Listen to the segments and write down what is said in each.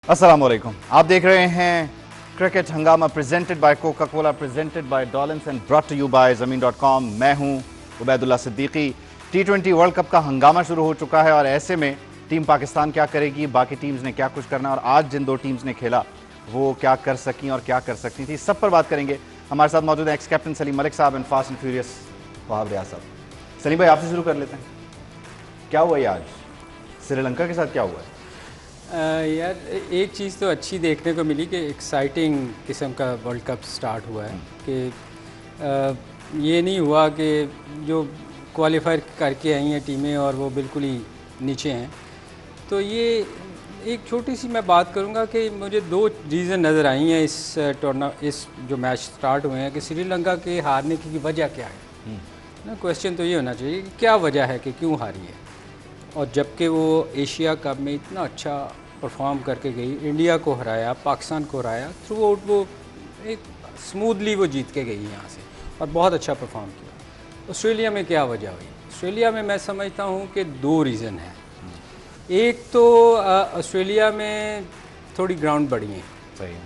अस्सलाम वालेकुम। आप देख रहे हैं cricket Hungama presented by Coca Cola, presented by Dollins and brought to you by ज़मीन.com। मैं हूं Ubaidullah Siddiqui. T20 world cup का हंगामा शुरू हो चुका है और ऐसे में टीम पाकिस्तान क्या करेगी, बाकी टीम्स ने क्या कुछ करना और आज जिन दो टीम्स ने खेला वो क्या कर सकी और क्या कर सकती थी, सब पर बात करेंगे। हमारे साथ मौजूद है एक्स कैप्टन सलीम मलिक साहब and fast and furious Wahab Riaz साहब। सलीम भाई, आपसे शुरू कर लेते हैं। क्या हुआ ये आज श्रीलंका के साथ, क्या हुआ है? यार एक चीज़ तो अच्छी देखने को मिली कि एक्साइटिंग किस्म का वर्ल्ड कप स्टार्ट हुआ है कि ये नहीं हुआ कि जो क्वालिफाई करके आई हैं टीमें और वो बिल्कुल ही नीचे हैं। तो ये एक छोटी सी मैं बात करूंगा कि मुझे दो रीज़न नज़र आई हैं इस जो मैच स्टार्ट हुए हैं कि श्रीलंका के हारने की वजह क्या है ना। क्वेश्चन तो ये होना चाहिए कि क्या वजह है कि क्यों हारी है, और जबकि वो एशिया कप में इतना अच्छा परफॉर्म करके गई, इंडिया को हराया, पाकिस्तान को हराया, थ्रू आउट वो एक स्मूथली वो जीत के गई यहाँ से और बहुत अच्छा परफॉर्म किया। ऑस्ट्रेलिया में क्या वजह हुई? ऑस्ट्रेलिया में मैं समझता हूँ कि दो रीज़न हैं। एक तो ऑस्ट्रेलिया में थोड़ी ग्राउंड बड़ी है, सही है,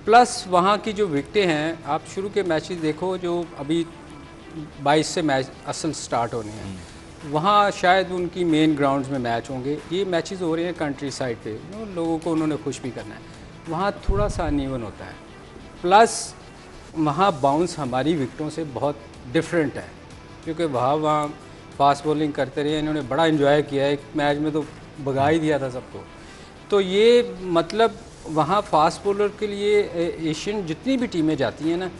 प्लस वहाँ की जो विकटें हैं, आप शुरू के मैचेस देखो जो अभी 22 से मैच असल स्टार्ट होने हैं, वहाँ शायद उनकी मेन ग्राउंड्स में मैच होंगे। ये मैचेस हो रहे हैं कंट्री साइड पे, लोगों को उन्होंने खुश भी करना है। वहाँ थोड़ा सा अनइवन होता है, प्लस वहाँ बाउंस हमारी विकटों से बहुत डिफरेंट है, क्योंकि वहाँ फास्ट बॉलिंग करते रहे, इन्होंने बड़ा इन्जॉय किया। एक मैच में तो भगा ही दिया था सबको। तो ये मतलब वहाँ फास्ट बॉलर के लिए एशियन जितनी भी टीमें जाती हैं ना,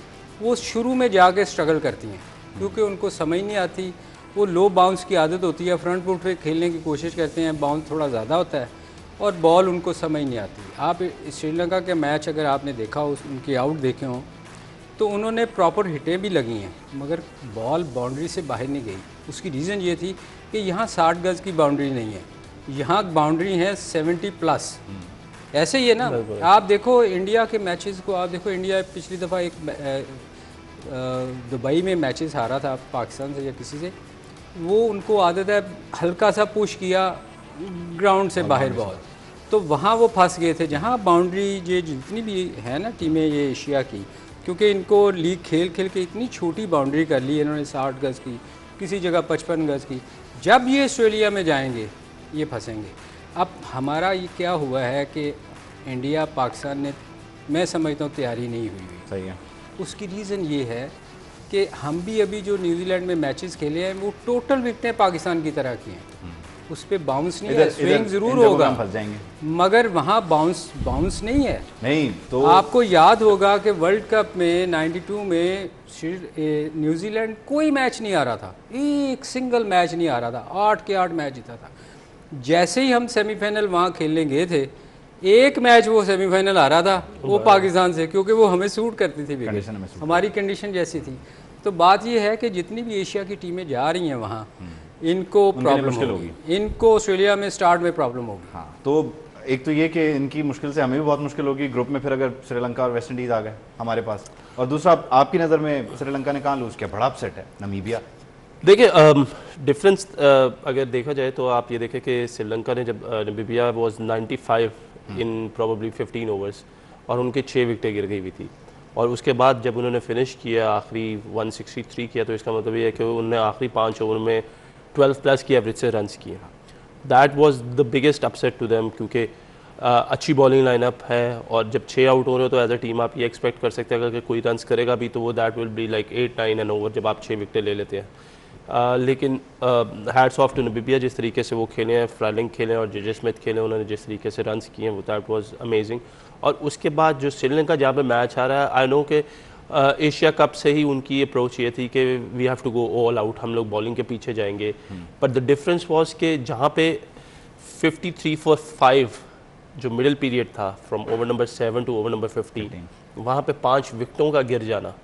वो शुरू में जाके स्ट्रगल करती हैं, क्योंकि उनको समझ नहीं आती। वो लो बाउंस की आदत होती है, फ्रंट फुट पे खेलने की कोशिश करते हैं, बाउंस थोड़ा ज़्यादा होता है और बॉल उनको समझ नहीं आती। आप श्रीलंका के मैच अगर आपने देखा हो, उनके आउट देखे हों, तो उन्होंने प्रॉपर हिटें भी लगी हैं, मगर बॉल बाउंड्री से बाहर नहीं गई। उसकी रीज़न ये थी कि यहाँ 60 गज़ की बाउंड्री नहीं है, यहाँ बाउंड्री है 70 प्लस। ऐसे ही है ना। आप देखो इंडिया के मैचेस को, आप देखो इंडिया पिछली दफ़ा एक दुबई में मैचेस हारा था पाकिस्तान से या किसी से, वो उनको आदत है हल्का सा पुश किया ग्राउंड से बाहर बॉल, तो वहाँ वो फंस गए थे। जहाँ बाउंड्री ये जितनी भी है ना टीमें ये एशिया की, क्योंकि इनको लीग खेल खेल के इतनी छोटी बाउंड्री कर ली इन्होंने, 60 गज़ की, किसी जगह 55 गज़ की। जब ये ऑस्ट्रेलिया में जाएंगे ये फंसेंगे। अब हमारा ये क्या हुआ है कि इंडिया पाकिस्तान ने, मैं समझता हूँ, तैयारी नहीं हुई। सही है। उसकी रीज़न ये है कि हम भी अभी जो न्यूजीलैंड में मैचेस खेले हैं वो टोटल विकटें पाकिस्तान की तरह की हैं। उस पर बाउंस नहीं है, स्विंग ज़रूर होगा फंस जाएंगे, मगर वहाँ बाउंस नहीं है। नहीं तो आपको याद होगा कि वर्ल्ड कप में 92 में न्यूजीलैंड कोई मैच नहीं आ रहा था, एक सिंगल मैच नहीं आ रहा था, 8 के 8 मैच जीता था। जैसे ही हम सेमीफाइनल वहाँ खेलने गए थे, एक मैच वो सेमीफाइनल आ रहा था वो पाकिस्तान से, क्योंकि वो हमें सूट करती थी, हमारी कंडीशन जैसी थी। तो बात ये है कि जितनी भी एशिया की टीमें जा रही हैं वहाँ, इनको प्रॉब्लम होगी, इनको ऑस्ट्रेलिया में स्टार्ट में प्रॉब्लम होगी। हाँ, तो एक तो ये कि इनकी मुश्किल से हमें भी बहुत मुश्किल होगी ग्रुप में, फिर अगर श्रीलंका और वेस्ट इंडीज़ आ गए हमारे पास, और दूसरा आपकी नज़र में श्रीलंका ने कहाँ लूज़ किया? बड़ा अपसेट है नमीबिया। देखिए डिफरेंस अगर देखा जाए तो आप ये देखें कि श्रीलंका ने जब Namibia was 95 in probably 15 overs और उनके 6 विकेटें गिर गई हुई थी, और उसके बाद जब उन्होंने फिनिश किया आखिरी 163 किया, तो इसका मतलब ये है कि उन्होंने आखिरी 5 ओवर में 12 प्लस की एवरेज से रन्स किए। That was the biggest upset to them, क्योंकि अच्छी बॉलिंग लाइनअप है और जब 6 आउट हो रहे हो तो एज अ टीम आप ये एक्सपेक्ट कर सकते हैं अगर कोई रन्स करेगा भी तो वो that will be like 8-9 an over जब आप 6 विकेटें ले लेते हैं। लेकिन हैट्स ऑफ टू नमीबिया, जिस तरीके से वो खेले हैं, फ्रालिंग खेले और जेजे स्मिथ खेले, उन्होंने जिस तरीके से रन्स किए हैं वो दैट वाज अमेजिंग। और उसके बाद जो श्रीलंका जहाँ पे मैच आ रहा है, आई नो कि एशिया कप से ही उनकी अप्रोच ये थी कि we have to go all out, हम लोग बॉलिंग के पीछे जाएंगे। बट द डिफरेंस वाज कि जहाँ पे 53 for 5 जो मिडिल पीरियड था from over number 7 to over number 15, वहाँ पे 5 विकेटों का गिर जाना,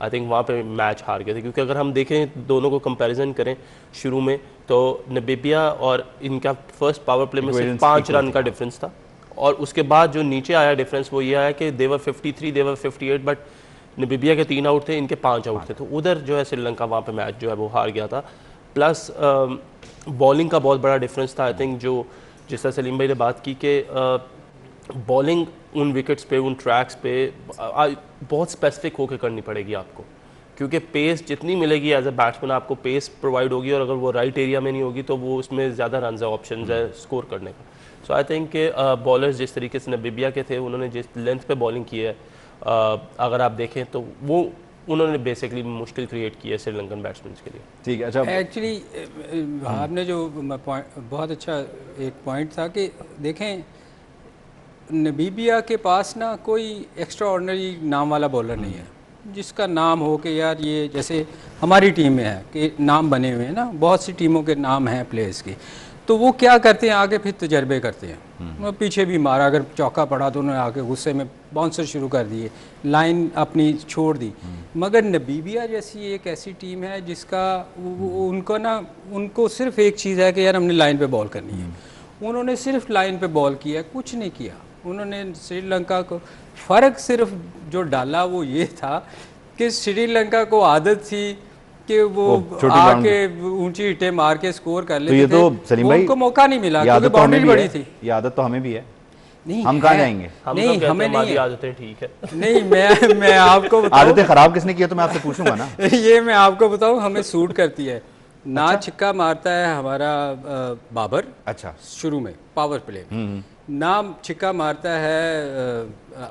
आई थिंक वहाँ पे मैच हार गए थे। क्योंकि अगर हम देखें दोनों को कंपैरिजन करें शुरू में, तो नमीबिया और इनका फर्स्ट पावर प्ले में सिर्फ 5 रन का डिफरेंस था, और उसके बाद जो नीचे आया डिफरेंस वो ये आया कि देवर 53, देवर 58, बट नमीबिया के 3 आउट थे, इनके 5 आउट थे। तो उधर जो है श्रीलंका वहाँ पे मैच जो है वो हार गया था। प्लस बॉलिंग का बहुत बड़ा डिफरेंस था। आई थिंक जो जिस तरह सलीम भाई ने बात की कि बॉलिंग उन विकेट्स पे, उन ट्रैक्स पे बहुत स्पेसिफिक होकर करनी पड़ेगी आपको, क्योंकि पेस जितनी मिलेगी एज अ बैट्समैन आपको पेस प्रोवाइड होगी, और अगर वो राइट एरिया में नहीं होगी तो वो उसमें ज़्यादा रन है, ऑप्शन है स्कोर करने का। सो आई थिंक कि बॉलर्स जिस तरीके से नामीबिया के थे, उन्होंने जिस लेंथ पे बॉलिंग की है, अगर आप देखें तो वो उन्होंने बेसिकली मुश्किल क्रिएट की है श्रीलंकन बैट्समैन के लिए। ठीक है। अच्छा, एक्चुअली आपने जो बहुत अच्छा एक पॉइंट था कि देखें नामीबिया के पास ना कोई एक्स्ट्रा ऑर्डिनरी नाम वाला बॉलर नहीं है जिसका नाम हो कि यार ये जैसे हमारी टीम में है कि नाम बने हुए हैं ना, बहुत सी टीमों के नाम हैं प्लेयर्स के, तो वो क्या करते हैं आगे फिर तजर्बे करते हैं। वो पीछे भी मारा, अगर चौका पड़ा तो उन्होंने आके गुस्से में बाउंसर शुरू कर दिए, लाइन अपनी छोड़ दी। मगर नामीबिया जैसी एक ऐसी टीम है जिसका उनको ना, उनको सिर्फ एक चीज़ है कि यार हमने लाइन पे बॉल करनी है। उन्होंने सिर्फ लाइन पे बॉल किया, कुछ नहीं किया उन्होंने श्रीलंका को। फ़र्क सिर्फ जो डाला वो ये था कि श्रीलंका को आदत थी कि वो आके ऊंची हिटें मार के स्कोर कर लेते थे। तो सलीम भाई उनको मौका नहीं मिला क्योंकि बाउंड्री बड़ी थी। ये आदत तो हमें भी है। नहीं, हम कहाँ जाएंगे? नहीं, हमें नहीं आदतें ठीक है। नहीं, मैं आपको आदतें खराब किसने की है तो मैं आपसे पूछूंगा ना। ये मैं आपको बताऊं, हमें सूट करती है ना। छिक्का मारता है हमारा बाबर, अच्छा, शुरू में पावर प्ले में नाम छिक्का मारता है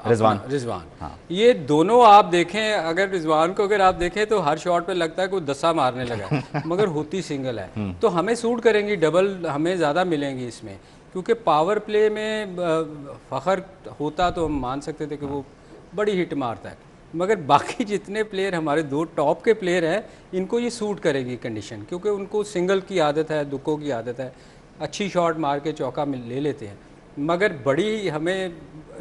रिजवान। हाँ। ये दोनों आप देखें, अगर रिजवान को अगर आप देखें तो हर शॉट पे लगता है कोई दसा मारने लगा है मगर होती सिंगल है। तो हमें सूट करेंगी, डबल हमें ज़्यादा मिलेंगी इसमें, क्योंकि पावर प्ले में फ़खर होता तो हम मान सकते थे कि वो बड़ी हिट मारता है, मगर बाकी जितने प्लेयर हमारे दो टॉप के प्लेयर हैं इनको ये सूट करेगी कंडीशन, क्योंकि उनको सिंगल की आदत है, दुक्कों की आदत है, अच्छी शॉट मार के चौका ले लेते हैं। मगर बड़ी हमें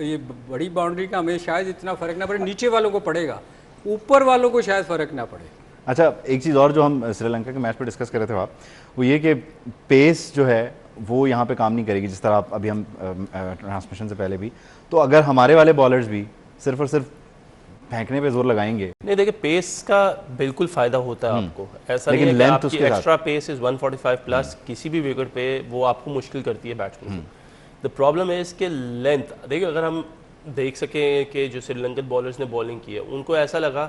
ये बड़ी बाउंड्री का हमें शायद इतना फ़र्क ना पड़े, नीचे वालों को पड़ेगा, ऊपर वालों को शायद फ़र्क ना पड़े। अच्छा, एक चीज़ और जो हम श्रीलंका के मैच पे डिस्कस कर रहे थे आप, वो ये कि पेस जो है वो यहाँ पे काम नहीं करेगी, जिस तरह आप अभी हम ट्रांसमिशन से पहले भी, तो अगर हमारे वाले बॉलर्स भी सिर्फ और सिर्फ फेंकने पे जोर लगाएंगे। नहीं, देखिए पेस का बिल्कुल फायदा होता है आपको, ऐसा नहीं है कि आपकी एक्स्ट्रा पेस इज 145 प्लस किसी भी विकेट पे वो आपको मुश्किल करती है बैट्समैन को। द प्रॉब्लम है इसके लेंथ। देखिए अगर हम देख सकें कि जो श्रीलंकन बॉलर्स ने बॉलिंग की है, उनको ऐसा लगा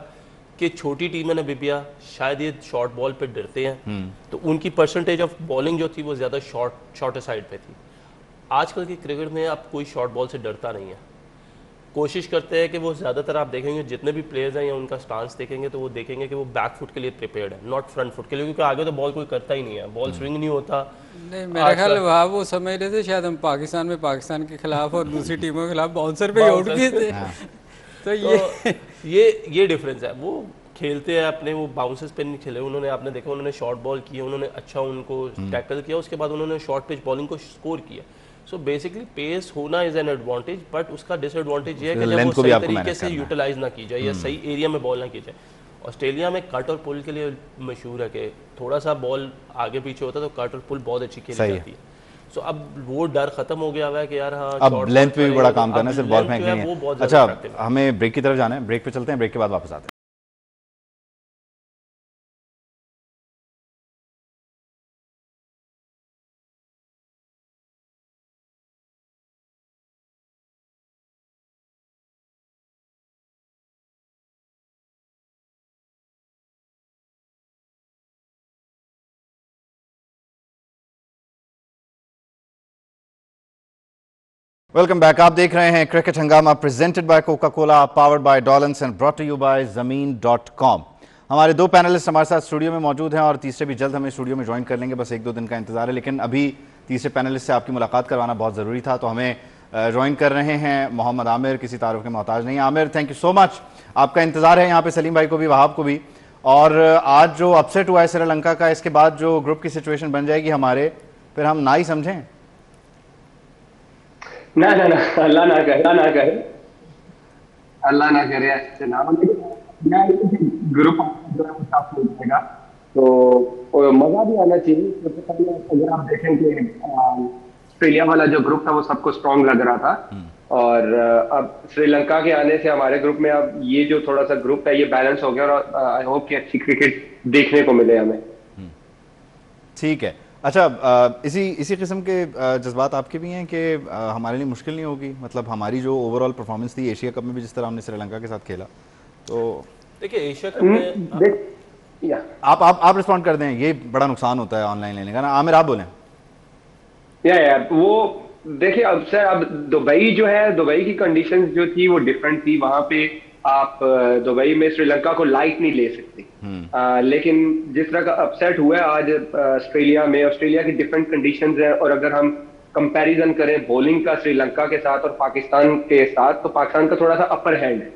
कि छोटी टीम है नामीबिया, शायद ये शॉर्ट बॉल पे डरते हैं, तो उनकी परसेंटेज ऑफ बॉलिंग जो थी वो ज़्यादा शॉर्टर साइड पे थी। आजकल की क्रिकेट में अब कोई शॉर्ट बॉल से डरता नहीं है, कोशिश करते हैं कि वो ज़्यादातर आप देखेंगे जितने भी प्लेयर्स हैं या उनका स्टांस देखेंगे तो वो देखेंगे कि वो बैक फुट के लिए प्रिपेयर्ड है, नॉट फ्रंट फुट के लिए, क्योंकि आगे तो बॉल कोई करता ही नहीं है, बॉल स्विंग नहीं होता। नहीं, मेरा ख्याल वहाँ वो समझ रहे थे शायद हम पाकिस्तान में पाकिस्तान के खिलाफ और दूसरी टीमों के खिलाफ बाउंसर पे आउट किए थे। तो ये डिफरेंस है। वो खेलते हैं अपने, वो बाउंसर्स पे नहीं खेले उन्होंने, आपने देखा उन्होंने शॉर्ट बॉल किए, उन्होंने अच्छा उनको टैकल किया, उसके बाद उन्होंने शॉर्ट पिच बॉलिंग को स्कोर किया। सो बेसिकली पेस होना इज एन एडवांटेज, बट उसका डिसएडवांटेज ये है कि जब वो सही तरीके से यूटिलाइज ना की जाए या सही एरिया में बॉल ना की जाए। ऑस्ट्रेलिया में कट और पुल के लिए मशहूर है कि थोड़ा सा बॉल आगे पीछे होता है तो कट और पुल बहुत अच्छी खेली जाती है। सो अब वो डर खत्म हो गया हुआ है कि यार हाँ अब लेंथ पे भी बड़ा काम करना है, सिर्फ बॉल फेंकनी है। अच्छा, हमें ब्रेक की तरफ जाना है, ब्रेक पे चलते हैं, ब्रेक के बाद वापस आते हैं। Welcome back. आप देख रहे हैं cricket Hungama presented by Coca Cola, powered by Dollins and brought to you by ज़मीन.com। हमारे दो पैनलिस्ट हमारे साथ स्टूडियो में मौजूद हैं और तीसरे भी जल्द हमें स्टूडियो में ज्वाइन कर लेंगे, बस 1-2 दिन का इंतजार है। लेकिन अभी तीसरे पैनलिस्ट से आपकी मुलाकात करवाना बहुत ज़रूरी था, तो हमें ज्वाइन कर रहे हैं मोहम्मद आमिर, किसी तारुफ के मोहताज नहीं। Aamir, thank you so much, आपका इंतजार है यहाँ पे, सलीम भाई को भी, वहाब को भी। और आज जो अपसेट हुआ है श्रीलंका का, इसके बाद जो ग्रुप की सिचुएशन बन जाएगी हमारे, फिर हम ना ही समझें। ना ना ना, अल्लाह ना करे, अल्लाह ना करे ऐसे ना, ग्रुप हो जाएगा तो मजा भी आना चाहिए। अगर आप देखें कि ऑस्ट्रेलिया वाला जो ग्रुप था वो सबको स्ट्रॉन्ग लग रहा था, और अब श्रीलंका के आने से हमारे ग्रुप में अब ये जो थोड़ा सा ग्रुप है ये बैलेंस हो गया, और आई होप कि अच्छी क्रिकेट देखने को मिले हमें। ठीक है। अच्छा, इसी किस्म के जज्बात आपके भी हैं कि हमारे लिए मुश्किल नहीं होगी, मतलब हमारी जो ओवरऑल परफॉर्मेंस थी एशिया कप में भी जिस तरह हमने श्रीलंका के साथ खेला, तो देखिए एशिया कप में देख या आप रिस्पॉन्ड कर दें, ये बड़ा नुकसान होता है ऑनलाइन लेने का ना। आमिर आप बोलें। या वो देखिए, अब सर अब दुबई जो है, दुबई की कंडीशंस जो थी वो डिफरेंट थी। वहां पे आप दुबई में श्रीलंका को लाइट नहीं ले सकते। लेकिन जिस तरह का अपसेट हुआ है आज ऑस्ट्रेलिया में, ऑस्ट्रेलिया की डिफरेंट कंडीशंस है, और अगर हम कंपैरिजन करें बॉलिंग का श्रीलंका के साथ और पाकिस्तान के साथ, तो पाकिस्तान का थोड़ा सा अपर हैंड है,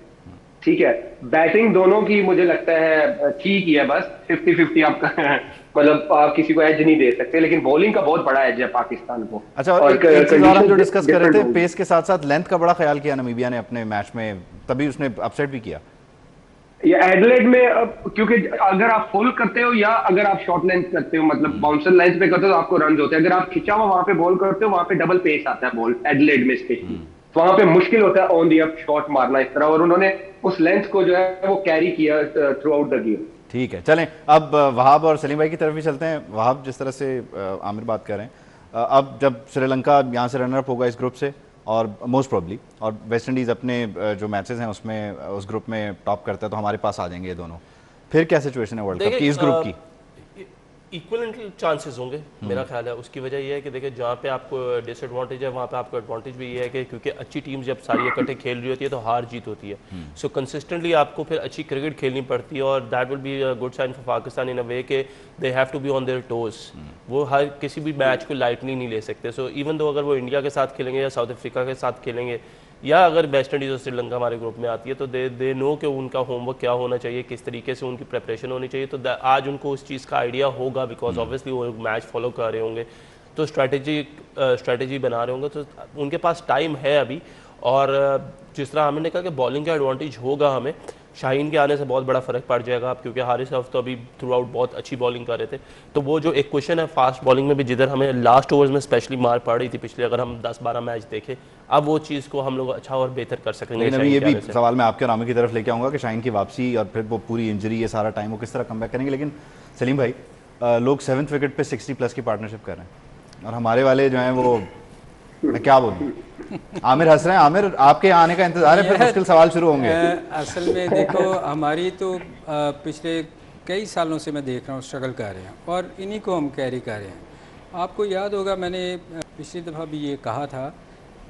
ठीक है। बैटिंग दोनों की मुझे लगता है ठीक ही है, बस 50-50 आपका मतलब आप किसी को एज नहीं दे सकते, लेकिन बॉलिंग का बहुत बड़ा एज है पाकिस्तान को। अच्छा, और एक चीज और हम जो डिस्कस कर रहे थे, पेस के साथ साथ लेंथ का बड़ा ख्याल किया नमीबिया ने अपने मैच में, तभी उसने अपसेट भी किया। ये एडलेड में क्योंकि अगर आप फुल करते हो या अगर आप शॉर्ट लेंथ करते हो, मतलब बाउंसर लेंथ पे करते हो, तो आपको रन होते हैं। अगर आप खिंचा हुआ वहां पे बॉल करते हो, वहां पे डबल पेस आता है बॉल एडलेड में स्पेशली, तो वहां पे मुश्किल होता है ऑन दी अप शॉट मारना इस तरह, और उन्होंने उस लेंथ को जो है वो कैरी किया थ्रू आउट द गेम। ठीक है, चलें अब वहाब और सलीम भाई की तरफ भी चलते हैं। वहाब, जिस तरह से आमिर बात कर रहे हैं, अब जब श्रीलंका यहाँ से रनर अप होगा इस ग्रुप से, और मोस्ट प्रॉब्ली, और वेस्ट इंडीज़ अपने जो मैचेस हैं उसमें उस ग्रुप में टॉप करता है, तो हमारे पास आ जाएंगे ये दोनों, फिर क्या सिचुएशन है वर्ल्ड कप की इस ग्रुप की? इक्वलेंट चांसेस होंगे मेरा ख्याल है। उसकी वजह यह है कि देखिए जहाँ पे आपको डिसएडवांटेज है वहाँ पे आपको एडवांटेज भी ये है कि क्योंकि अच्छी टीम जब सारी इकट्ठे खेल रही होती है तो हार जीत होती है। सो कंसिस्टेंटली आपको फिर अच्छी क्रिकेट खेलनी पड़ती है, और that will be a good sign for Pakistan in a way के they have to be on their toes. वो हर किसी भी मैच को लाइटली नहीं ले सकते। सो इवन दो अगर वो इंडिया के साथ खेलेंगे या साउथ अफ्रीका के साथ खेलेंगे, या अगर वेस्ट इंडीज़ और श्रीलंका हमारे ग्रुप में आती है, तो दे नो कि उनका होमवर्क क्या होना चाहिए, किस तरीके से उनकी प्रिपरेशन होनी चाहिए। तो आज उनको उस चीज़ का आइडिया होगा, बिकॉज ऑब्वियसली वो मैच फॉलो कर रहे होंगे, तो स्ट्रैटेजी बना रहे होंगे, तो उनके पास टाइम है अभी। और जिस तरह हमने कहा कि बॉलिंग का एडवांटेज होगा हमें, शाहीन के आने से बहुत बड़ा फर्क पड़ जाएगा, क्योंकि हारिस रऊफ तो अभी थ्रू आउट बहुत अच्छी बॉलिंग कर रहे थे। तो वो जो एक क्वेश्चन है फास्ट बॉलिंग में भी, जिधर हमें लास्ट ओवर्स में स्पेशली मार पड़ रही थी पिछले, अगर हम 10-12 मैच देखें, अब वो चीज़ को हम लोग अच्छा और बेहतर कर सकेंगे। लेकिन अभी ये भी सवाल मैं आपके और आमिर की तरफ लेके आऊँगा कि शाहीन की वापसी और फिर वो पूरी इंजरी, ये सारा टाइम वो किस तरह कम बैक करेंगे। लेकिन सलीम भाई, लोग 7th विकेट पे 60+ की पार्टनरशिप कर रहे हैं, और हमारे वाले जो हैं वो, मैं क्या बोलूँ, आमिर हंस रहे हैं। आमिर, आपके आने का इंतजार है, फिर मुश्किल सवाल शुरू होंगे। असल में देखो, हमारी तो पिछले कई सालों से मैं देख रहा हूँ स्ट्रगल कर रहे हैं, और इन्हीं को हम कैरी कर रहे हैं। आपको याद होगा मैंने पिछली दफ़ा भी ये कहा था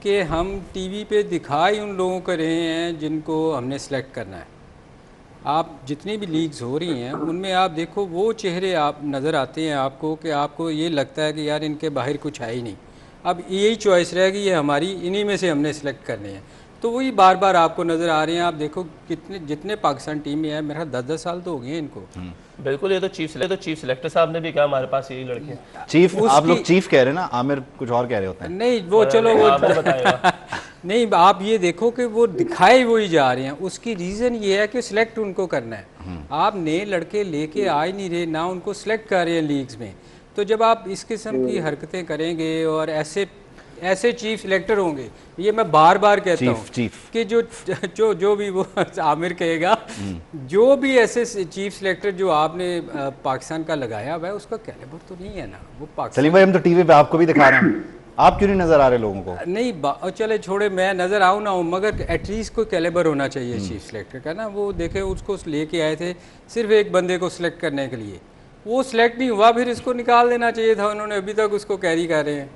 कि हम टीवी पे दिखाई उन लोगों को रहे हैं जिनको हमने सेलेक्ट करना है। आप जितनी भी लीग्स हो रही हैं उनमें आप देखो, वो चेहरे आप नज़र आते हैं आपको कि आपको ये लगता है कि यार इनके बाहर कुछ है ही नहीं, अब यही चॉइस रहेगी, ये हमारी, इन्हीं में से हमने सेलेक्ट करने हैं। तो वही बार बार आपको नज़र आ रहे हैं। आप देखो कितने, जितने पाकिस्तान टीम में है, मेरा 10-10 साल तो हो गए हैं इनको। बिल्कुल, ये तो चीफ सिलेक्टर साहब ने भी कहा हमारे पास यही लड़के हैं। चीफ, आप लोग चीफ कह रहे हैं ना, आमिर कुछ और कह रहे होते हैं। नहीं वो चलो वो बताएगा। नहीं, आप ये देखो कि वो दिखाए वही जा रहे हैं। उसकी रीज़न ये है कि सिलेक्ट उनको करना है। आप नए लड़के लेके आ ही नहीं रहे, ना उनको सिलेक्ट कर रहे हैं लीग्स में। तो जब आप इस किस्म की हरकतें करेंगे और ऐसे चीफ सिलेक्टर होंगे, ये मैं बार बार कहता हूँ कि जो भी वो आमिर कहेगा, जो भी ऐसे चीफ सिलेक्टर जो आपने पाकिस्तान का लगाया हुआ है, उसका कैलिबर तो नहीं है ना वो पाकिस्तान। सलीम भाई, हम तो टीवी पे आपको भी दिखा रहे हैं, आप क्यों नहीं नजर आ रहे लोगों को? नहीं चले छोड़े, मैं नजर आऊँ ना हूँ, मगर एटलीस्ट कोई कैलिबर होना चाहिए चीफ सिलेक्टर का ना। वो देखे, उसको लेके आए थे सिर्फ एक बंदे को सिलेक्ट करने के लिए, वो सिलेक्ट नहीं हुआ, फिर इसको निकाल देना चाहिए था। उन्होंने अभी तक उसको कैरी कर रहे हैं।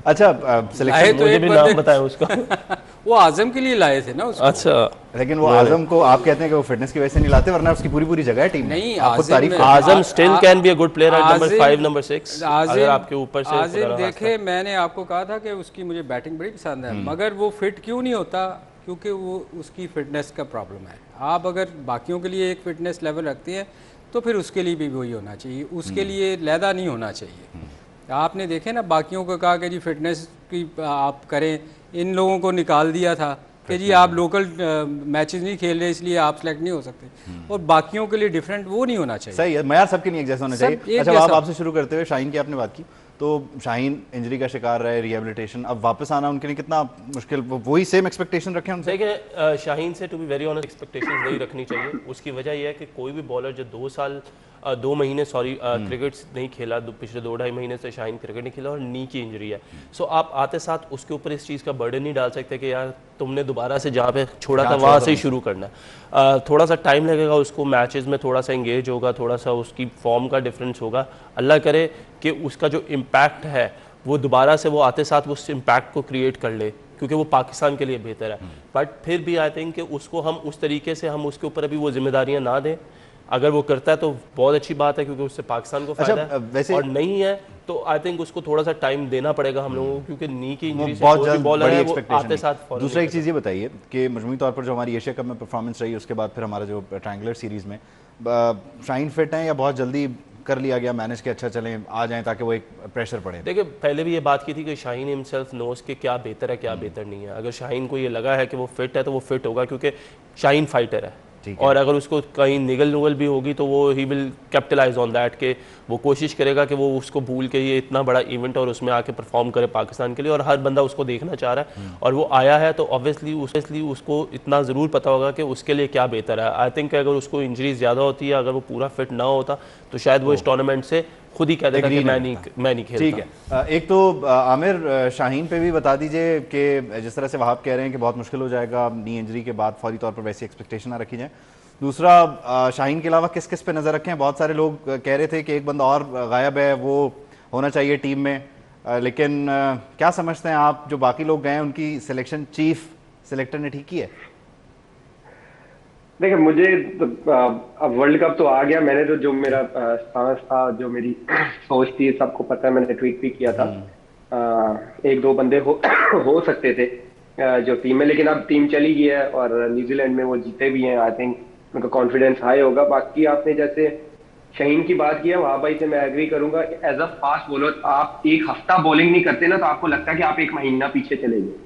अच्छा, सिलेक्शन तो मुझे भी नाम बताया उसका। वो आजम के लिए लाए थे ना उसको। अच्छा, लेकिन वो आजम को आप कहते हैं कि वो फिटनेस की वजह से नहीं लाते, वरना उसकी पूरी जगह है टीम में। नहीं, Azam still can be a good player at number 5, number 6, अगर आपके ऊपर से आजम देखे, मैंने आपको कहा था कि उसकी मुझे बैटिंग बड़ी पसंद है, मगर वो फिट क्यों नहीं होता? क्योंकि वो उसकी फिटनेस का प्रॉब्लम है। आप अगर बाकियों के लिए एक फिटनेस लेवल रखते हैं तो फिर उसके लिए भी वही होना चाहिए, उसके लिए लैदा नहीं होना चाहिए। आपने देखे ना, बाकियों को कहा कि जी फिटनेस की आप करें, इन लोगों को निकाल दिया था कि जी आप लोकल मैचेस नहीं खेल रहे इसलिए आप सेलेक्ट नहीं हो सकते, और बाकियों के लिए डिफरेंट वो नहीं होना चाहिए। सही है, मयार सबके नहीं एक जैसा होना चाहिए। अच्छा, आप आपसे शुरू करते हुए शाहीन की आपने बात की, तो शाहीन इंजरी का शिकार रहे, रिहेबिलिटेशन, अब वापस आना उनके लिए कितना मुश्किल, वही सेम एक्सपेक्टेशन रखें उनसे? देखिए, शाहीन से to be very honest expectations नहीं रखनी चाहिए। उसकी वजह यह है कि कोई भी बॉलर जो 2 साल 2 महीने क्रिकेट नहीं खेला, पिछले 2-2.5 महीने से शाहीन क्रिकेट नहीं खेला और नी की इंजरी है। सो आप आते साथ उसके ऊपर इस चीज़ का बर्डन नहीं डाल सकते कि यार तुमने दोबारा से जहाँ पे छोड़ा था वहाँ से ही शुरू करना है। थोड़ा सा टाइम लगेगा उसको, मैचेस में थोड़ा सा इंगेज होगा, थोड़ा सा उसकी फॉर्म का डिफरेंस होगा। अल्लाह करे कि उसका जो इम्पैक्ट है वो दोबारा से वो आते साथ उस इम्पैक्ट को क्रिएट कर ले, क्योंकि वो पाकिस्तान के लिए बेहतर है। बट फिर भी आई थिंक कि उसको हम उस तरीके से हम उसके ऊपर अभी वो जिम्मेदारियां ना दें। अगर वो करता है तो बहुत अच्छी बात है, क्योंकि उससे पाकिस्तान को फायदा है। वैसे और नहीं है तो आई थिंक उसको थोड़ा सा टाइम देना पड़ेगा हम लोगों को, क्योंकि नी की इंजरी से बहुत जल्द बॉलर बड़ी है वो expectation आते नहीं। साथ दूसरा एक चीज़ ये बताइए कि मजमूई तौर पर जो हमारी एशिया कप में परफॉर्मेंस रही, उसके बाद फिर हमारा जो ट्रायंगुलर सीरीज में शाहीन फिट हैं या बहुत जल्दी कर लिया गया मैनेज के अच्छा चलें आ जाएं ताकि वो एक प्रेशर पड़े? देखिए पहले भी ये बात की थी कि शाहीन हिमसेल्फ नोज के क्या बेहतर है क्या बेहतर नहीं है। अगर शाहीन को ये लगा है कि वो फिट है तो वो फिट होगा, क्योंकि शाहीन फाइटर है। और अगर उसको कहीं निगल नुगल भी होगी तो वो ही विल कैपिटलाइज ऑन दैट, के वो कोशिश करेगा कि वो उसको भूल के ये इतना बड़ा इवेंट और उसमें आके परफॉर्म करे पाकिस्तान के लिए, और हर बंदा उसको देखना चाह रहा है और वो आया है। तो ऑब्वियसली उसको इतना ज़रूर पता होगा कि उसके लिए क्या बेहतर है। आई थिंक अगर उसको इंजरी ज़्यादा होती है, अगर वो पूरा फिट ना होता तो शायद वो इस टूर्नामेंट से खुद ही कह देता कि मैं नहीं खेलता। ठीक है, एक तो आमिर शाहीन पे भी बता दीजिए कि जिस तरह से वहाब कह रहे हैं कि बहुत मुश्किल हो जाएगा नी इंजरी के बाद फौरी तौर पर वैसी एक्सपेक्टेशन ना रखी जाए। दूसरा, शाहीन के अलावा किस किस पे नज़र रखें? बहुत सारे लोग कह रहे थे कि एक बंदा और गायब है, वो होना चाहिए टीम में, लेकिन क्या समझते हैं आप जो बाकी लोग गए हैं उनकी सिलेक्शन चीफ सिलेक्टर ने ठीक की है? देखिए मुझे अब वर्ल्ड कप तो आ गया, मैंने तो जो मेरा स्टांस था, जो मेरी सोच थी, सबको पता है, मैंने ट्वीट भी किया था। एक दो बंदे हो सकते थे जो टीम में, लेकिन अब टीम चली गई है और न्यूजीलैंड में वो जीते भी हैं। आई थिंक उनका कॉन्फिडेंस हाई होगा। बाकी आपने जैसे शाहीन की बात की है, वहां भाई से मैं एग्री करूंगा। एज अ फास्ट बॉलर आप एक हफ्ता बॉलिंग नहीं करते ना तो आपको लगता है कि आप एक महीना पीछे चले गए,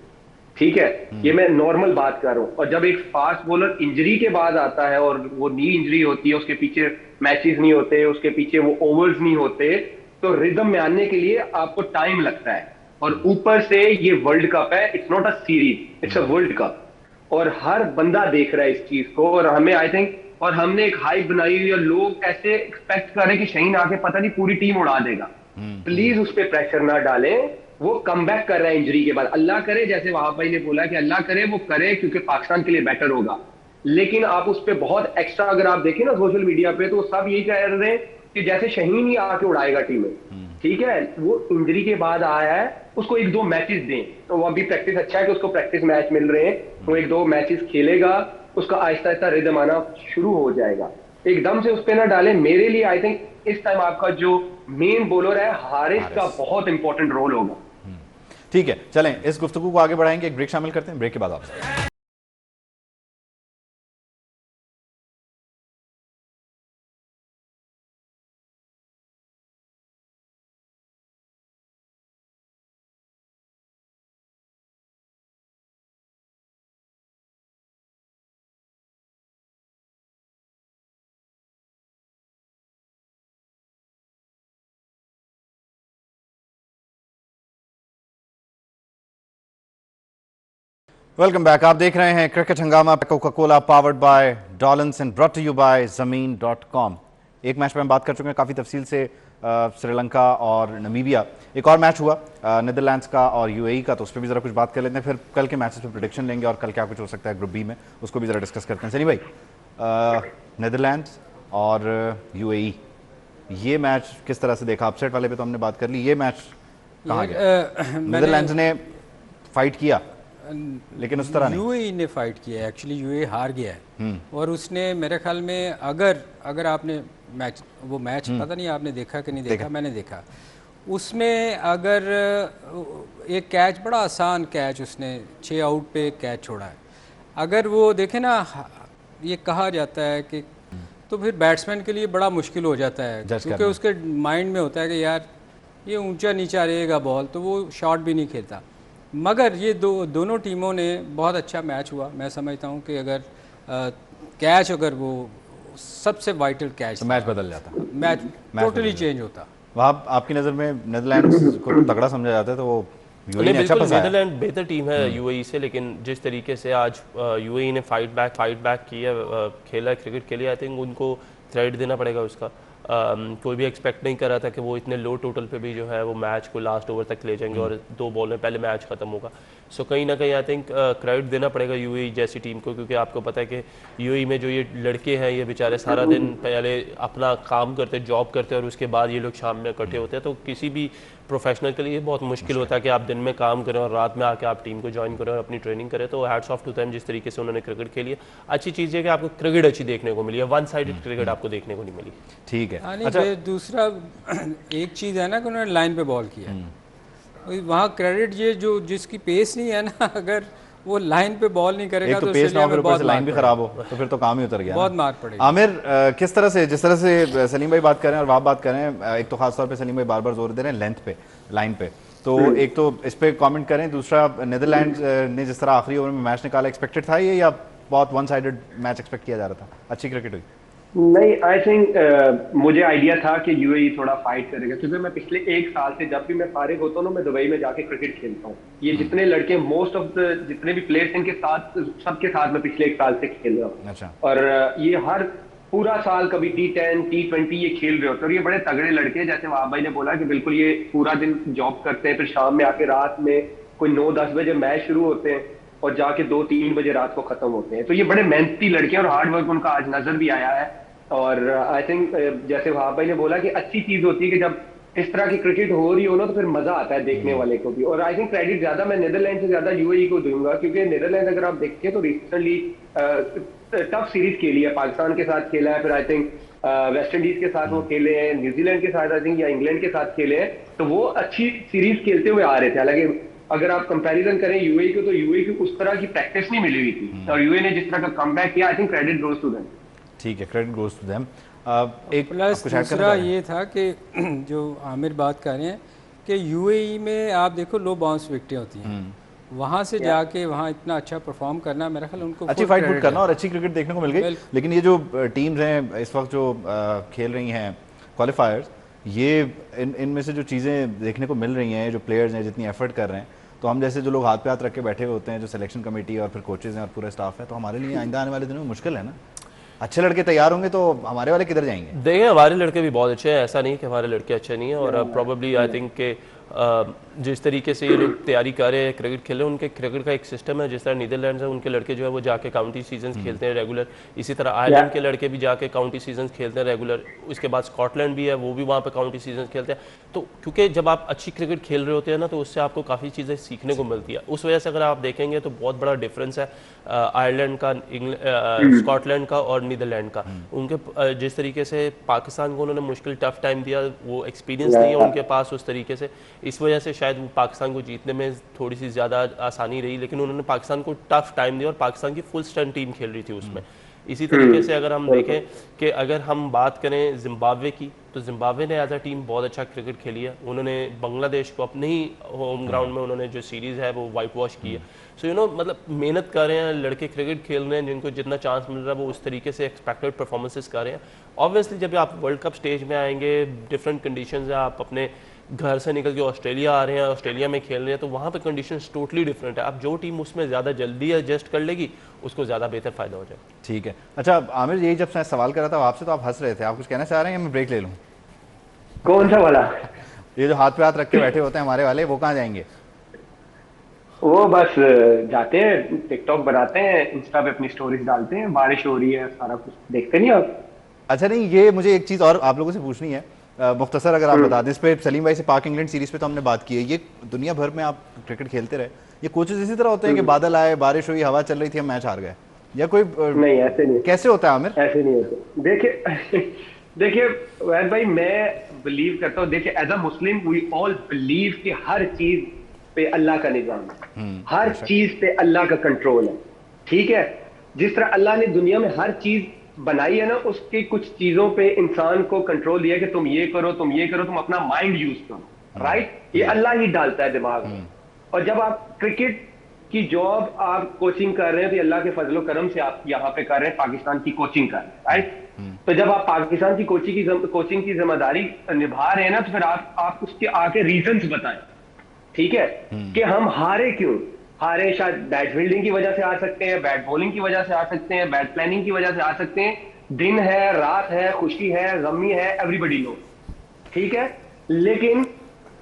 ठीक है, ये मैं नॉर्मल बात कर रहा हूं। और जब एक फास्ट बॉलर इंजरी के बाद आता है और वो नी इंजरी होती है, उसके पीछे मैचेस नहीं होते, उसके पीछे वो ओवर्स नहीं होते, तो रिदम में आने के लिए आपको टाइम लगता है। और ऊपर से ये वर्ल्ड कप है, it's not a series, it's a world cup, और हर बंदा देख रहा है इस चीज को। और हमें आई थिंक, और हमने एक हाइप बनाई हुई है, लोग ऐसे एक्सपेक्ट कर रहे हैं कि शाहीन आके पता नहीं पूरी टीम उड़ा देगा। प्लीज उस पर प्रेशर ना डालें, वो कम बैक कर रहा है इंजरी के बाद। अल्लाह करे, जैसे वहाब भाई ने बोला कि अल्लाह करे वो करे, क्योंकि पाकिस्तान के लिए बेटर होगा। लेकिन आप उस पर बहुत एक्स्ट्रा, अगर आप देखें ना सोशल मीडिया पे, तो सब यही कह रहे हैं कि जैसे शाहीन ही आके उड़ाएगा टीम में। ठीक है, वो इंजरी के बाद आया है, उसको एक दो मैचेस दें। तो वो अभी प्रैक्टिस, अच्छा है कि उसको प्रैक्टिस मैच मिल रहे हैं, वो एक दो मैचेस खेलेगा, उसका आहिस्ता आहिस्ता रिदम आना शुरू हो जाएगा। एकदम से उस पर ना डालें। मेरे लिए आई थिंक इस टाइम आपका जो मेन बॉलर है हारिस का बहुत इंपॉर्टेंट रोल होगा। ठीक है, चलें इस गुफ्तगू को आगे बढ़ाएंगे, एक ब्रेक शामिल करते हैं, ब्रेक के बाद आपसे। वेलकम बैक, आप देख रहे हैं cricket Hungama, Coca Cola powered by Dollins and brought to you by ज़मीन.com। एक मैच पे हम बात कर चुके हैं काफ़ी तफसील से, श्रीलंका और नमीबिया। एक और मैच हुआ नीदरलैंड्स का और यूएई का, तो उस पर भी ज़रा कुछ बात कर लेते हैं। फिर कल के मैचेस पे प्रेडिक्शन लेंगे और कल क्या कुछ हो सकता है ग्रुप बी में, उसको भी ज़रा डिस्कस करते हैं। सनी भाई, नीदरलैंड्स और यूएई, ये मैच किस तरह से देखा? अपसेट वाले पे तो हमने बात कर ली, ये मैच कहाँ गया? नीदरलैंड्स ने फाइट किया लेकिन उस तरह नहीं। यूएई ने फाइट किया है, एक्चुअली यूएई हार गया है। और उसने मेरे ख्याल में, अगर आपने वो मैच पता नहीं आपने देखा कि नहीं देखा, मैंने देखा। उसमें अगर एक कैच, बड़ा आसान कैच, उसने 6 आउट पे कैच छोड़ा है। अगर वो देखे ना, ये कहा जाता है कि तो फिर बैट्समैन के लिए बड़ा मुश्किल हो जाता है, क्योंकि उसके माइंड में होता है कि यार ये ऊंचा नीचा रहेगा बॉल, तो वो शॉट भी नहीं खेलता। मगर ये दोनों टीमों ने बहुत अच्छा मैच हुआ। मैं समझता हूँ कि अगर कैच, अगर वो सबसे वाइटल कैच, तो मैच बदल जाता, मैच टोटली चेंज होता। वहाँ आपकी नज़र में नीदरलैंड्स को तगड़ा समझा जाता है, तो वो यूएई ने अच्छा फंसाया। नीदरलैंड बेहतर टीम है यूएई से, लेकिन जिस तरीके से आज यूएई ने फाइट बैक किया, खेला क्रिकेट के लिए, आई थिंक उनको क्रेडिट देना पड़ेगा उसका। कोई भी एक्सपेक्ट नहीं कर रहा था कि वो इतने लो टोटल पे भी जो है वो मैच को लास्ट ओवर तक ले जाएंगे और 2 बॉल में पहले मैच ख़त्म होगा। सो कहीं ना कहीं आई थिंक क्रेडिट देना पड़ेगा यूएई जैसी टीम को, क्योंकि आपको पता है कि यूएई में जो ये लड़के हैं ये बेचारे सारा दिन पहले अपना काम करते, जॉब करते हैं और उसके बाद ये लोग शाम में इकट्ठे होते हैं। तो किसी भी प्रोफेशनल के लिए बहुत मुश्किल होता है कि आप दिन में काम करें और रात में आके आप टीम को ज्वाइन करें और अपनी ट्रेनिंग करें। तो हैट्स ऑफ टू देम जिस तरीके से उन्होंने क्रिकेट खेली है। अच्छी चीज़ है कि आपको क्रिकेट अच्छी देखने को मिली है, वन साइडेड क्रिकेट आपको देखने को नहीं मिली। ठीक है। अच्छा, दूसरा एक चीज़ है ना कि उन्होंने लाइन पे बॉल किया, वहाँ क्रेडिट ये जो जिसकी पेस नहीं है ना, अगर वो लाइन पे बॉल नहीं करेगा तो पेस ना हो, फिर ऊपर से लाइन भी खराब हो तो फिर तो काम ही उतर गया, बहुत मार पड़ेगी। आमिर, किस तरह से, जिस तरह से सलीम भाई बात कर रहे हैं और आप बात कर रहे हैं, एक तो खास तौर पे सलीम भाई बार बार जोर दे रहे हैं लेंथ पे, लाइन पे, तो एक तो इस पे कमेंट करें। दूसरा, नीदरलैंड्स ने जिस तरह आखिरी ओवर में मैच निकाला, एक्सपेक्टेड था ये या बहुत वन साइडेड मैच एक्सपेक्ट किया जा रहा था? अच्छी क्रिकेट हुई? नहीं, आई थिंक मुझे आइडिया था कि यूएई थोड़ा फाइट करेगा, क्योंकि मैं पिछले 1 साल से जब भी मैं फारिग होता हूँ ना, मैं दुबई में जाके क्रिकेट खेलता हूँ। ये जितने लड़के, मोस्ट ऑफ द जितने भी प्लेयर्स इनके साथ, सबके साथ मैं पिछले 1 साल से खेल रहा हूँ। अच्छा। और ये हर पूरा साल कभी T10, T20 ये खेल रहे होते हैं और ये बड़े तगड़े लड़के हैं। जैसे वहाब भाई ने बोला कि बिल्कुल ये पूरा दिन जॉब करते हैं, फिर शाम में आके रात में कोई 9-10 बजे मैच शुरू होते हैं और जाके 2-3 बजे रात को खत्म होते हैं। तो ये बड़े मेहनती लड़के हैं और हार्ड वर्क उनका आज नजर भी आया है। और आई थिंक जैसे वहाब भाई ने बोला कि अच्छी चीज होती है कि जब इस तरह की क्रिकेट हो रही हो ना, तो फिर मजा आता है देखने वाले को भी। और आई थिंक क्रेडिट ज्यादा मैं नीदरलैंड से ज्यादा यूएई को दूंगा, क्योंकि नीदरलैंड अगर आप देखें तो रिसेंटली टफ सीरीज खेली है, पाकिस्तान के साथ खेला है, फिर आई थिंक वेस्ट इंडीज के साथ वो खेले हैं, न्यूजीलैंड के साथ आई थिंक या इंग्लैंड के साथ खेले हैं, तो वो अच्छी सीरीज खेलते हुए आ रहे थे। हालांकि अगर आप कंपैरिजन करें यूएई को, तो यूएई को उस तरह की प्रैक्टिस नहीं मिली हुई थी और यूएई ने जिस तरह का कमबैक किया, I think credit goes to them. ठीक है, क्रेडिट गोज टू देम। एक प्लस दूसरा ये था कि जो आमिर बात कर रहे हैं कि यूएई में आप देखो लो बाउंस विकेटें होती हैं, वहाँ से जाके वहाँ इतना अच्छा परफॉर्म करना, मेरा ख्याल उनको अच्छी फाइट पुट करना और अच्छी क्रिकेट देखने को मिल गई। लेकिन ये जो टीम्स हैं इस वक्त जो खेल रही हैं क्वालिफायर्स, ये इनमें से जो चीज़ें देखने को मिल रही हैं, जो प्लेयर्स हैं जितनी एफर्ट कर रहे हैं, तो हम जैसे जो लोग हाथ पे हाथ रख के बैठे हुए होते हैं, जो सिलेक्शन कमेटी और फिर कोचेज हैं और पूरा स्टाफ है, तो हमारे लिए आइंदा आने वाले दिनों में मुश्किल है ना। अच्छे लड़के तैयार होंगे तो हमारे वाले किधर जाएंगे? देखिए, हमारे लड़के भी बहुत अच्छे हैं, ऐसा नहीं कि हमारे लड़के अच्छे नहीं हैं। और प्रोबेबली आई थिंक के जिस तरीके से ये लोग तैयारी कर रहे हैं क्रिकेट खेल रहे हैं, उनके क्रिकेट का एक सिस्टम है। जिस तरह नीदरलैंड्स है, उनके लड़के जो है वो जाके काउंटी सीजन्स खेलते हैं रेगुलर। इसी तरह आयरलैंड के लड़के भी जाके काउंटी सीजन्स खेलते हैं रेगुलर। उसके बाद स्कॉटलैंड भी है, वो भी वहाँ पे काउंटी सीजन्स खेलते हैं। तो क्योंकि जब आप अच्छी क्रिकेट खेल रहे होते हैं ना, तो उससे आपको काफ़ी चीज़ें सीखने को मिलती है। उस वजह से अगर आप देखेंगे तो बहुत बड़ा डिफरेंस है आयरलैंड का, स्कॉटलैंड का और नीदरलैंड का। उनके जिस तरीके से पाकिस्तान को उन्होंने मुश्किल टफ टाइम दिया, वो एक्सपीरियंस नहीं है उनके पास उस तरीके से, इस वजह से शायद वो पाकिस्तान को जीतने में थोड़ी सी ज़्यादा आसानी रही। लेकिन उन्होंने पाकिस्तान को टफ टाइम दिया और पाकिस्तान की फुल स्ट्रेंथ टीम खेल रही थी उसमें। इसी तरीके से अगर हम देखें कि अगर हम बात करें जिम्बाब्वे की, तो जिम्बाब्वे ने एज अ टीम बहुत अच्छा क्रिकेट खेली है। उन्होंने बांग्लादेश को अपने ही होम ग्राउंड में उन्होंने जो सीरीज़ है वो वाइट वॉश की है। सो मतलब मेहनत कर रहे हैं लड़के, क्रिकेट खेल रहे हैं, जिनको जितना चांस मिल रहा है वो उस तरीके से एक्सपेक्टेड परफॉर्मेंसेस कर रहे हैं। ऑब्वियसली जब आप वर्ल्ड कप स्टेज में आएंगे, डिफरेंट कंडीशंस है, आप अपने घर से निकल के ऑस्ट्रेलिया आ रहे हैं, ऑस्ट्रेलिया में खेल रहे हैं, तो वहाँ पे कंडीशंस टोटली डिफरेंट है। अब जो टीम उसमें ज़्यादा जल्दी एडजस्ट कर लेगी उसको ज़्यादा बेहतर फ़ायदा हो जाए। ठीक है। अच्छा आमिर, यही जब मैं सवाल कर रहा था आपसे तो आप हंस रहे थे, आप कुछ कहना चाह रहे हैं या मैं ब्रेक ले लूँ? कौन सा वाला? ये जो हाथ पे हाथ रख के बैठे होते हैं हमारे वाले, वो कहाँ जाएंगे? वो बस जाते हैं, टिकटॉक बनाते हैं, इंस्टा पे अपनी स्टोरीज डालते हैं, बारिश हो रही है, सारा कुछ देखते नहीं आप? अच्छा नहीं, ये मुझे एक चीज़ और आप लोगों से पूछनी है, मुख्तसर अगर आप बता दें इस पे। सलीम भाई से पाक इंग्लैंड सीरीज पे तो हमने बात की है, ये दुनिया भर में आप क्रिकेट खेलते रहे, ये कोचेस इसी तरह होते हैं कि बादल आए, बारिश हुई, हवा चल रही थी, हम मैच हार गए, या कोई नहीं? ऐसे नहीं। कैसे होता है आमिर? ऐसे नहीं होता। देखिए वैद भाई, मैं बिलीव करता हूँ, देखिए as a Muslim we all believe कि हर चीज पे अल्लाह का निजाम है, हर चीज पे अल्लाह का कंट्रोल है। ठीक है, जिस तरह अल्लाह ने दुनिया में हर चीज बनाई है ना, उसकी कुछ चीजों पे इंसान को कंट्रोल दिया कि तुम ये करो, तुम ये करो, तुम अपना माइंड यूज करो, राइट? ये अल्लाह ही डालता है दिमाग में। और जब आप क्रिकेट की जॉब आप कोचिंग कर रहे हैं, तो अल्लाह के फजलो करम से आप यहाँ पे कर रहे हैं, पाकिस्तान की कोचिंग कर रहे हैं, राइट? तो जब आप पाकिस्तान की कोचिंग की जिम्मेदारी निभा रहे हैं ना, तो फिर आप उसके आके रीजंस बताएं, ठीक है, कि हम हारे क्यों शायद बैट फील्डिंग की वजह से आ सकते हैं, बैट बॉलिंग की वजह से आ सकते हैं, बैट प्लानिंग की वजह से आ सकते हैं, दिन है, रात है, खुशी है, गमी है, एवरीबडी नो, ठीक है। लेकिन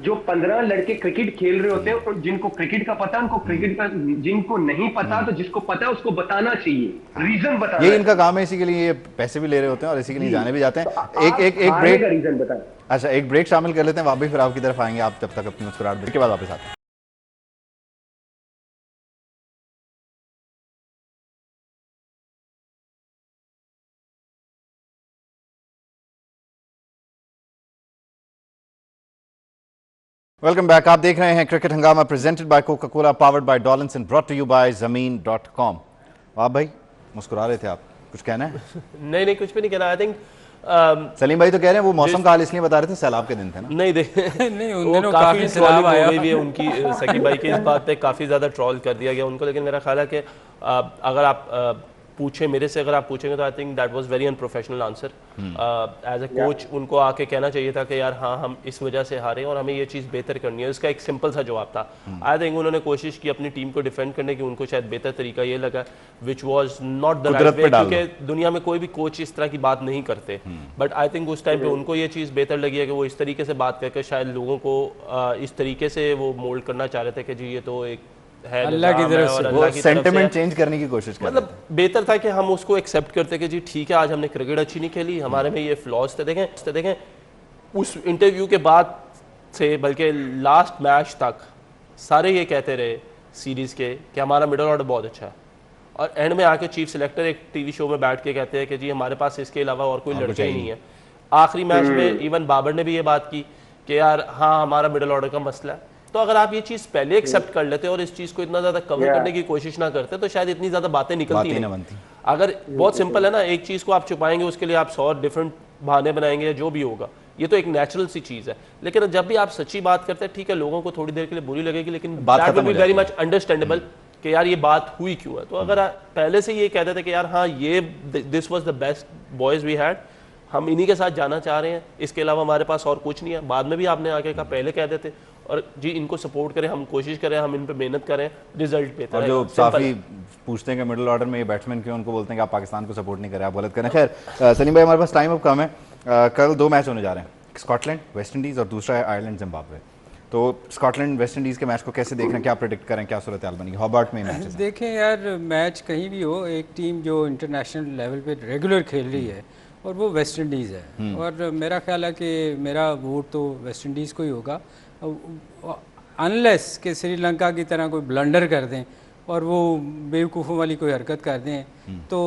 जो 15 लड़के क्रिकेट खेल रहे होते हैं और जिनको क्रिकेट का पता है, उनको क्रिकेट का, जिनको नहीं पता तो जिसको पता है उसको बताना चाहिए, रीजन बताना। ये इनका काम है, इसी के लिए ये पैसे भी ले रहे होते हैं और इसी के लिए जाने भी जाते हैं। एक ब्रेक का रीजन बताएं। अच्छा, एक ब्रेक शामिल कर लेते हैं, वापस फिर आपकी तरफ आएंगे। आप जब तक अपनी मुस्कुराहट ब्रेक के बाद वापस आते हैं। Welcome back. आप देख रहे हैं cricket Hungama presented by Coca Cola, powered by Dollins and brought to you by ज़मीन.com। आप भाई मुस्कुरा रहे थे, आप कुछ कहना है? नहीं कुछ भी नहीं कहना। आई थिंक सलीम भाई तो कह रहे हैं वो मौसम का हाल इसलिए बता रहे थे, सैलाब के दिन थे ना। नहीं देख नहीं, उन वो दिनों काफी काफी सैलाब आया। हो गई भी है उनकी सकी भाई के इस बात पे काफ़ी ज़्यादा ट्रॉल कर दिया गया उनको। लेकिन मेरा ख्याल है कि अगर आप पूछे मेरे से, अगर आप पूछेंगे तो I think that was very unprofessional answer. As a coach उनको आके कहना चाहिए था कि यार हाँ हम इस वजह से हारे और हमें ये चीज़ बेहतर करनी है। इसका एक सिंपल सा जवाब था। आई थिंक उन्होंने कोशिश की अपनी टीम को डिफेंड करने की, उनको शायद बेहतर तरीका ये लगा which was not the right way, क्योंकि दुनिया में कोई भी कोच इस तरह की बात नहीं करते। बट आई थिंक उस टाइम पे उनको ये चीज़ बेहतर लगी है कि वो इस तरीके से बात करके शायद लोगों को इस तरीके से वो मोल्ड करना चाह रहे थे कि जी ये तो एक है अल्लाह की तरफ से, वो सेंटिमेंट चेंज करने की कोशिश कर मतलब बेहतर था कि हम उसको एक्सेप्ट करते कि जी ठीक है आज हमने क्रिकेट अच्छी नहीं खेली, हमारे में ये फ्लॉज थे। देखें उस इंटरव्यू के बाद से बल्कि लास्ट मैच तक सारे ये कहते रहे सीरीज़ के कि हमारा मिडल ऑर्डर बहुत अच्छा है, और एंड में आके चीफ सिलेक्टर एक टीवी शो में बैठ के कहते हैं कि जी हमारे पास इसके अलावा और कोई लड़का ही नहीं है। आखिरी मैच में इवन बाबर ने भी ये बात की कि यार हाँ हमारा मिडल ऑर्डर का मसला है। तो अगर आप ये चीज़ पहले एक्सेप्ट कर लेते और इस चीज़ को इतना ज़्यादा कवर करने की कोशिश ना करते तो शायद इतनी ज़्यादा बातें निकलती नहीं। अगर बहुत सिंपल है ना, एक चीज़ को आप छुपाएंगे उसके लिए आप 100 डिफरेंट बहाने बनाएंगे, जो भी होगा ये तो एक नेचुरल सी चीज़ है। लेकिन जब भी आप सच्ची बात करते हैं, ठीक है लोगों को थोड़ी देर के लिए बुरी लगेगी, लेकिन that will be very much understandable कि यार ये बात हुई क्यों है। तो अगर आप पहले से ये कहते थे कि यार हाँ ये this was the best boys we had, हम इन्हीं के साथ जाना चाह रहे हैं, इसके अलावा हमारे पास और कुछ नहीं है, बाद में भी आपने आके कहा, पहले कह देते और जी इनको सपोर्ट करें, हम कोशिश करें, हम इन पे मेहनत करें, रिजल्ट बेहतर है। और जो साफी पूछते हैं कि मिडिल ऑर्डर में ये बैट्समैन क्यों, उनको बोलते हैं कि आप पाकिस्तान को सपोर्ट नहीं करें, आप गलत करें। खैर सलीम भाई हमारे पास टाइम अब कम है। कल 2 मैच होने जा रहे हैं, स्कॉटलैंड वेस्ट इंडीज़ और दूसरा है आयरलैंड जिम्बाब्वे। तो स्कॉटलैंड वेस्ट इंडीज़ के मैच को कैसे देख रहे हैं, क्या प्रेडिक्ट करें, क्या सूरत हाल बनेगी हॉबार्ट में मैच? देखें यार, मैच कहीं भी हो, एक टीम जो इंटरनेशनल लेवल पे रेगुलर खेल रही है और वो वेस्ट इंडीज़ है, और मेरा ख्याल है कि मेरा वोट तो वेस्ट इंडीज़ को ही होगा, अनलेस कि श्रीलंका की तरह कोई ब्लंडर कर दें और वो बेवकूफ़ों वाली कोई हरकत कर दें तो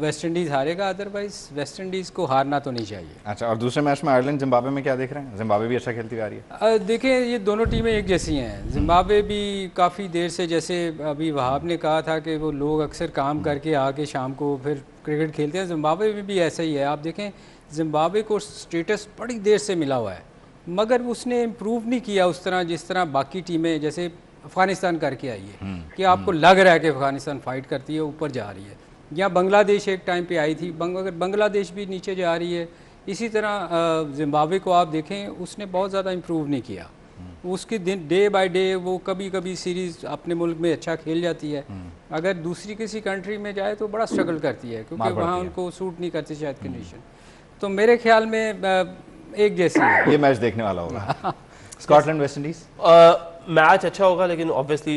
वेस्ट इंडीज़ हारेगा, अदरवाइज़ वेस्ट इंडीज़ को हारना तो नहीं चाहिए। अच्छा, और दूसरे मैच में आयरलैंड जिम्बाब्वे में क्या देख रहे हैं? जिम्बाब्वे भी अच्छा खेलती हुई आ रही है। देखें ये दोनों टीमें एक जैसी हैं। जिम्बाब्वे भी काफ़ी देर से, जैसे अभी वहाब ने कहा था कि वो लोग अक्सर काम करके आके शाम को फिर क्रिकेट खेलते हैं, जिम्बाब्वे में भी ऐसा ही है। आप देखें जिम्बाब्वे को स्टेटस बड़ी देर से मिला हुआ है, मगर उसने इम्प्रूव नहीं किया उस तरह जिस तरह बाकी टीमें, जैसे अफ़गानिस्तान करके आई है कि आपको लग रहा है कि अफ़गानिस्तान फ़ाइट करती है, ऊपर जा रही है, या बांग्लादेश एक टाइम पे आई थी, मगर बांग्लादेश भी नीचे जा रही है। इसी तरह जिम्बाब्वे को आप देखें, उसने बहुत ज़्यादा इम्प्रूव नहीं किया। उसकी दिन डे बाय डे वो कभी कभी सीरीज़ अपने मुल्क में अच्छा खेल जाती है, अगर दूसरी किसी कंट्री में जाए तो बड़ा स्ट्रगल करती है, क्योंकि वहाँ उनको सूट नहीं करती शायद कंडीशन। तो मेरे ख्याल में एक जैसी है। ये मैच देखने वाला होगा। स्कॉटलैंड वेस्ट इंडीज मैच अच्छा होगा, लेकिन ऑब्वियसली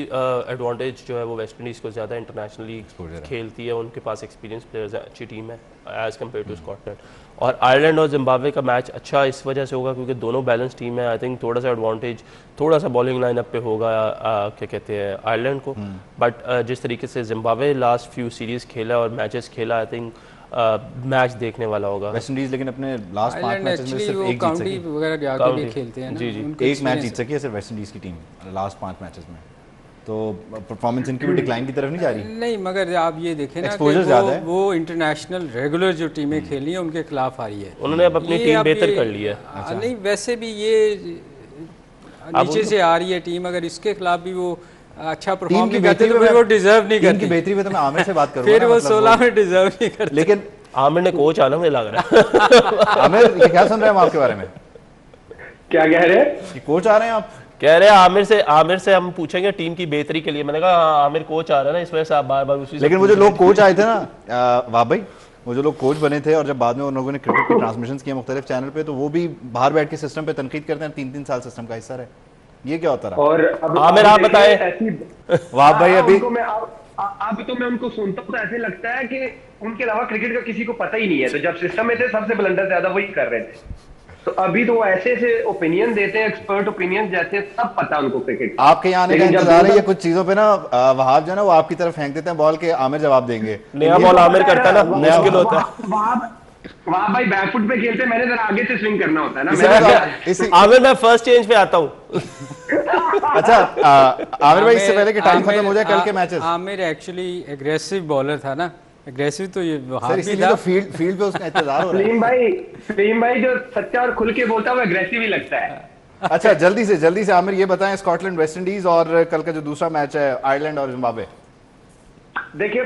एडवांटेज जो है वो वेस्ट इंडीज़ को ज़्यादा इंटरनेशनली खेलती है, उनके पास एक्सपीरियंस प्लेयर्स है, अच्छी टीम है एज़ कम्पेयर टू स्कॉटलैंड। और आयरलैंड और जिम्बाब्वे का मैच अच्छा इस वजह से होगा क्योंकि दोनों बैलेंस टीम है। आई थिंक थोड़ा सा एडवांटेज थोड़ा सा बॉलिंग लाइनअप पे होगा क्या कहते हैं आयरलैंड को, बट जिस तरीके से जिम्बाब्वे लास्ट फ्यू सीरीज़ खेला और मैचेस खेला, आई थिंक मैच देखने वाला होगा। वेस्ट इंडीज लेकिन अपने लास्ट 5 मैचेस में सिर्फ एक जीत सकी वगैरह जाके भी खेलते हैं ना, जी एक मैच जीत सकी है सिर्फ वेस्ट इंडीज की टीम लास्ट 5 मैचेस में। तो परफॉर्मेंस इनकी भी डिक्लाइन की तरफ नहीं जा रही? नहीं, मगर आप ये देखें ना कि वो इंटरनेशनल रेगुलर जो टीमें खेली हैं उनके खिलाफ आ रही है, उन्होंने अब अपनी टीम बेहतर कर ली है। नहीं वैसे भी ये नीचे से आ रही है टीम, अगर इसके खिलाफ भी वो अच्छा परफॉर्म नहीं करते तो फिर वो डिजर्व नहीं करती। बेहतरी पे तो मैं आमिर से बात करूंगा, फिर वो 16 में डिजर्व नहीं करते। लेकिन आमिर ने कोच आना मुझे लग रहा है। आमिर ये क्या सुन रहे हैं हम आपके बारे में? क्या कह रहे हैं? कोच आ रहे हैं आप? कह रहे हैं आमिर से हम पूछेंगे टीम की बेहतरी के लिए। मैंने कहा आमिर कोच आ रहा है ना, इस वजह से आप बार बार उसी। लेकिन वो जो लोग कोच आए थे ना वाह भाई, वो जो लोग कोच बने थे और जब बाद में उन लोगों ने क्रिकेट के ट्रांसमिशन किए मुख्तलिफ चैनल पे, तो वो भी बाहर बैठ के सिस्टम पे तनकीद करते हैं, 3-3 साल सिस्टम का हिस्सा रहे। ये क्या होता रहा? और आमिर आप बताएं। वाह भाई, अभी अब तो मैं उनको सुनता हूँ तो ऐसे लगता है कि उनके अलावा क्रिकेट का किसी को पता ही नहीं है। तो जब सिस्टम में थे सबसे ब्लंडर ज्यादा वही कर रहे थे, तो अभी तो वो ऐसे ऐसे ओपिनियन देते हैं, एक्सपर्ट ओपिनियन, जैसे सब पता उनको क्रिकेट। आपके यहाँ आने का इंतजार है, ये कुछ चीजों पे ना वहाब जो है ना वो आपकी तरफ फेंक देते हैं बॉल के, आमिर जवाब देंगे। नया बॉल आमिर करता ना, मुश्किल होता है। वहां भाई बैकफुट पे खेलते, मैंने जरा आगे से स्विंग करना होता है ना। आमिर मैं फर्स्ट चेंज पे आता हूँ। अच्छा आमिर भाई, इससे पहले कि टाइम खत्म हो जाए कल के matches, Aamir actually aggressive bowler था ना, एग्रेसिव तो ये सर इसीलिए तो फील्ड पे उसका इंतजार हो रहा है। सलीम भाई जो सच्चा और खुल के बोलता है वो एग्रेसिव ही लगता है। अच्छा जल्दी से आमिर ये बताएं, स्कॉटलैंड वेस्ट इंडीज और कल का जो दूसरा मैच है आयरलैंड और जिम्बाब्वे। देखिए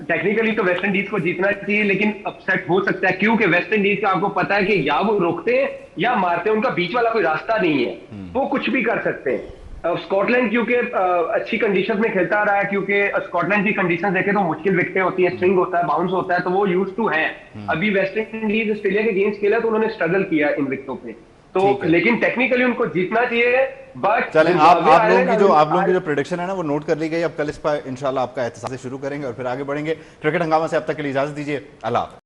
टेक्निकली तो वेस्ट इंडीज को जीतना चाहिए, लेकिन अपसेट हो सकता है क्योंकि वेस्ट इंडीज का आपको पता है कि या वो रोकते हैं या मारते हैं, उनका बीच वाला कोई रास्ता नहीं है, वो कुछ भी कर सकते हैं। स्कॉटलैंड क्योंकि अच्छी कंडीशंस में खेलता रहा है, क्योंकि स्कॉटलैंड की कंडीशंस देखें तो मुश्किल विकेटें होती है, स्विंग होता है, बाउंस होता है, तो वो यूज टू है। अभी वेस्ट इंडीज ऑस्ट्रेलिया के गेम्स खेला तो उन्होंने स्ट्रगल किया इन विकेटों पे, तो लेकिन टेक्निकली उनको जीतना चाहिए। बट चलें, आप लोगों की जो प्रेडिक्शन है ना वो नोट कर ली गई। अब कल इस पर इंशाल्लाह आपका एहसास शुरू करेंगे और फिर आगे बढ़ेंगे। क्रिकेट हंगामा से अब तक के लिए इजाजत दीजिए, अल्लाह।